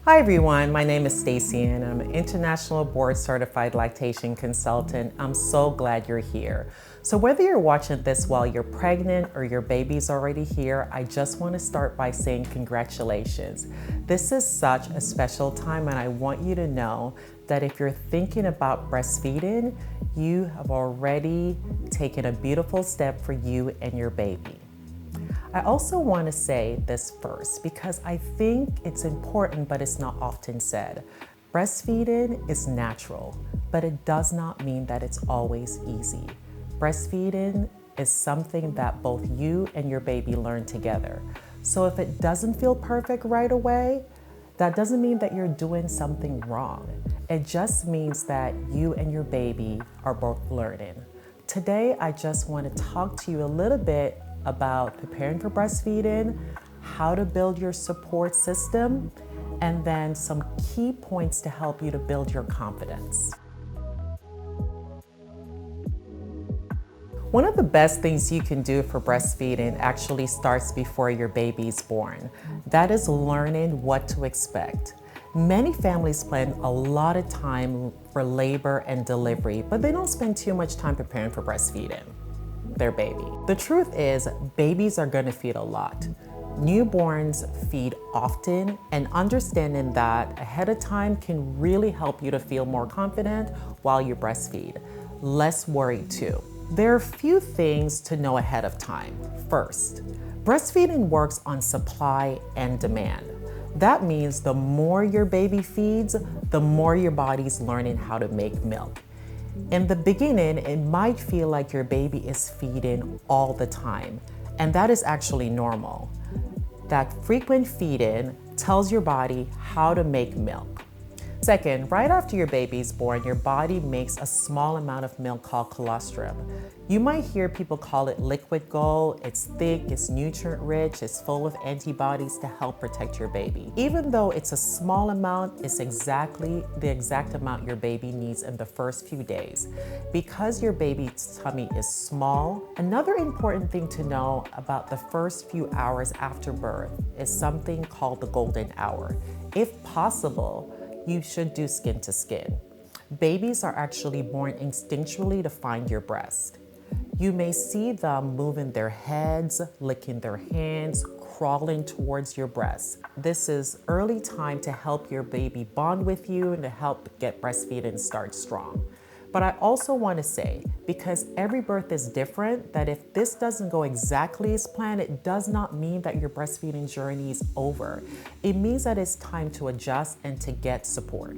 Hi everyone, my name is Stacy and I'm an international board certified lactation consultant. I'm so glad you're here. So whether you're watching this while you're pregnant or your baby's already here, I just want to start by saying congratulations. This is such a special time and I want you to know that if you're thinking about breastfeeding, you have already taken a beautiful step for you and your baby. I also want to say this first because I think it's important, but it's not often said. Breastfeeding is natural, but it does not mean that it's always easy. Breastfeeding is something that both you and your baby learn together. So if it doesn't feel perfect right away, that doesn't mean that you're doing something wrong. It just means that you and your baby are both learning. Today, I just want to talk to you a little bit about preparing for breastfeeding, how to build your support system, and then some key points to help you to build your confidence. One of the best things you can do for breastfeeding actually starts before your baby's born. That is learning what to expect. Many families plan a lot of time for labor and delivery, but they don't spend too much time preparing for breastfeeding their baby. The truth is, babies are going to feed a lot. Newborns feed often, and understanding that ahead of time can really help you to feel more confident while you breastfeed. Less worry too. There are a few things to know ahead of time. First, breastfeeding works on supply and demand. That means the more your baby feeds, the more your body's learning how to make milk. In the beginning, it might feel like your baby is feeding all the time, and that is actually normal. That frequent feeding tells your body how to make milk. Second, right after your baby's born, your body makes a small amount of milk called colostrum. You might hear people call it liquid gold. It's thick, it's nutrient rich, it's full of antibodies to help protect your baby. Even though it's a small amount, it's exactly the exact amount your baby needs in the first few days. Because your baby's tummy is small, another important thing to know about the first few hours after birth is something called the golden hour. If possible, you should do skin to skin. Babies are actually born instinctually to find your breast. You may see them moving their heads, licking their hands, crawling towards your breast. This is early time to help your baby bond with you and to help get breastfeeding start strong. But I also want to say, because every birth is different, that if this doesn't go exactly as planned, it does not mean that your breastfeeding journey is over. It means that it's time to adjust and to get support.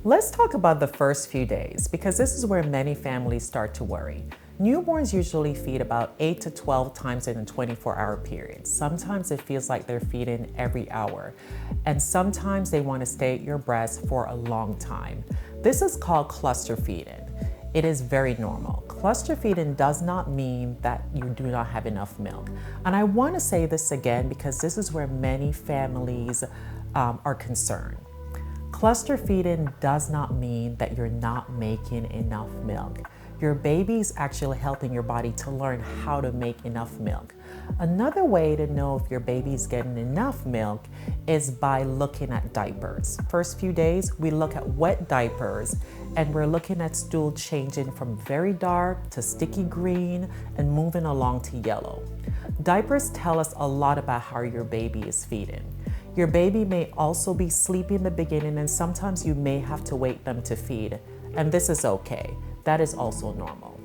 Let's talk about the first few days, because this is where many families start to worry. Newborns usually feed about 8 to 12 times in a 24-hour period. Sometimes it feels like they're feeding every hour, and sometimes they want to stay at your breast for a long time. This is called cluster feeding. It is very normal. Cluster feeding does not mean that you do not have enough milk. And I want to say this again because this is where many families are concerned. Cluster feeding does not mean that you're not making enough milk. Your baby's actually helping your body to learn how to make enough milk. Another way to know if your baby's getting enough milk is by looking at diapers. First few days, we look at wet diapers and we're looking at stool changing from very dark to sticky green and moving along to yellow. Diapers tell us a lot about how your baby is feeding. Your baby may also be sleepy in the beginning and sometimes you may have to wake them to feed, and this is okay. That is also normal.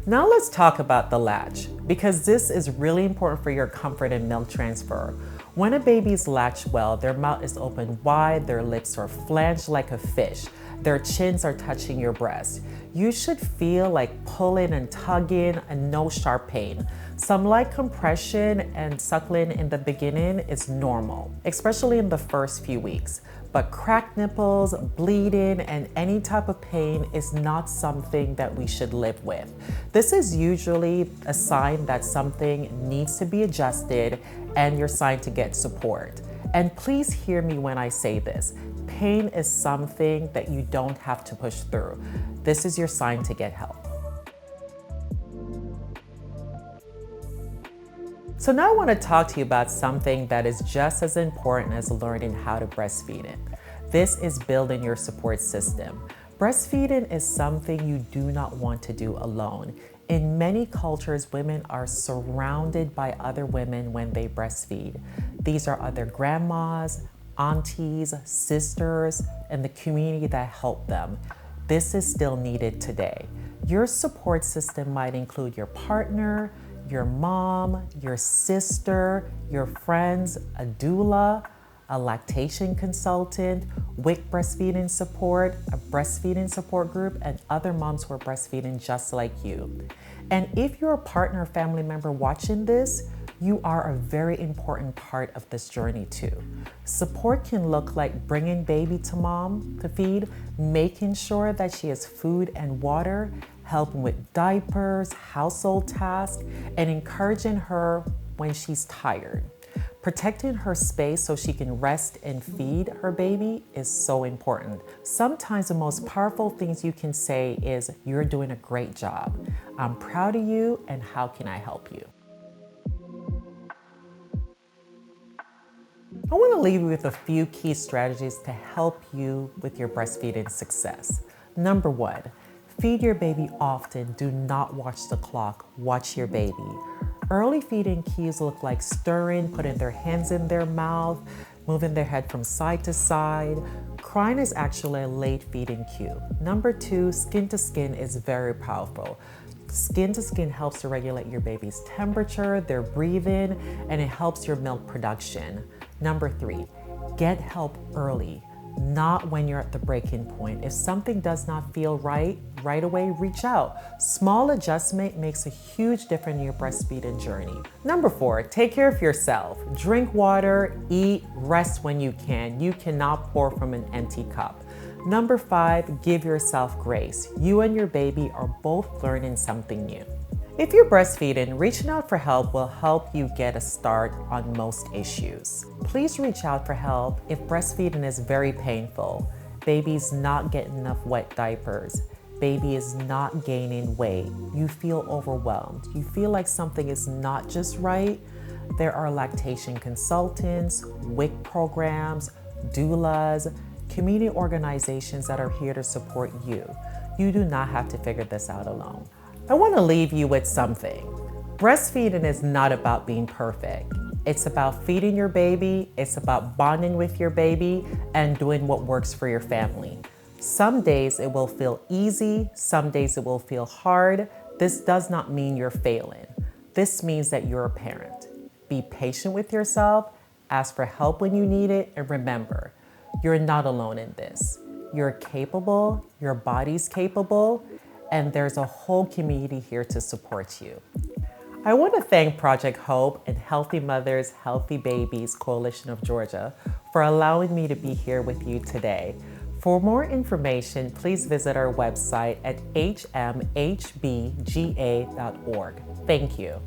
Now let's talk about the latch, because this is really important for your comfort and milk transfer. When a baby's latched well, their mouth is open wide, their lips are flanged like a fish, their chins are touching your breast. You should feel like pulling and tugging and no sharp pain. Some light compression and suckling in the beginning is normal, especially in the first few weeks. But cracked nipples, bleeding, and any type of pain is not something that we should live with. This is usually a sign that something needs to be adjusted and you're signed to get support. And please hear me when I say this. Pain is something that you don't have to push through. This is your sign to get help. So now I want to talk to you about something that is just as important as learning how to breastfeed it. This is building your support system. Breastfeeding is something you do not want to do alone. In many cultures, women are surrounded by other women when they breastfeed. These are other grandmas, aunties, sisters, and the community that help them. This is still needed today. Your support system might include your partner, your mom, your sister, your friends, a doula, a lactation consultant, WIC breastfeeding support, a breastfeeding support group, and other moms who are breastfeeding just like you. And if you're a partner or family member watching this, you are a very important part of this journey too. Support can look like bringing baby to mom to feed, making sure that she has food and water, helping with diapers, household tasks, and encouraging her when she's tired. Protecting her space so she can rest and feed her baby is so important. Sometimes the most powerful things you can say is, "You're doing a great job. I'm proud of you, and how can I help you?" I want to leave you with a few key strategies to help you with your breastfeeding success. Number one, feed your baby often. Do not watch the clock. Watch your baby. Early feeding cues look like stirring, putting their hands in their mouth, moving their head from side to side. Crying is actually a late feeding cue. Number two, skin to skin is very powerful. Skin to skin helps to regulate your baby's temperature, their breathing, and it helps your milk production. Number three, get help early, not when you're at the breaking point. If something does not feel right away, reach out. Small adjustment makes a huge difference in your breastfeeding journey. Number four, take care of yourself. Drink water, eat, rest when you can. You cannot pour from an empty cup. Number five, give yourself grace. You and your baby are both learning something new. If you're breastfeeding, reaching out for help will help you get a start on most issues. Please reach out for help if breastfeeding is very painful. Baby's not getting enough wet diapers. Baby is not gaining weight. You feel overwhelmed. You feel like something is not just right. There are lactation consultants, WIC programs, doulas, community organizations that are here to support you. You do not have to figure this out alone. I want to leave you with something. Breastfeeding is not about being perfect. It's about feeding your baby, it's about bonding with your baby, and doing what works for your family. Some days it will feel easy, some days it will feel hard. This does not mean you're failing. This means that you're a parent. Be patient with yourself, ask for help when you need it, and remember, you're not alone in this. You're capable, your body's capable, and there's a whole community here to support you. I want to thank Project Hope and Healthy Mothers, Healthy Babies Coalition of Georgia for allowing me to be here with you today. For more information, please visit our website at hmhbga.org. Thank you.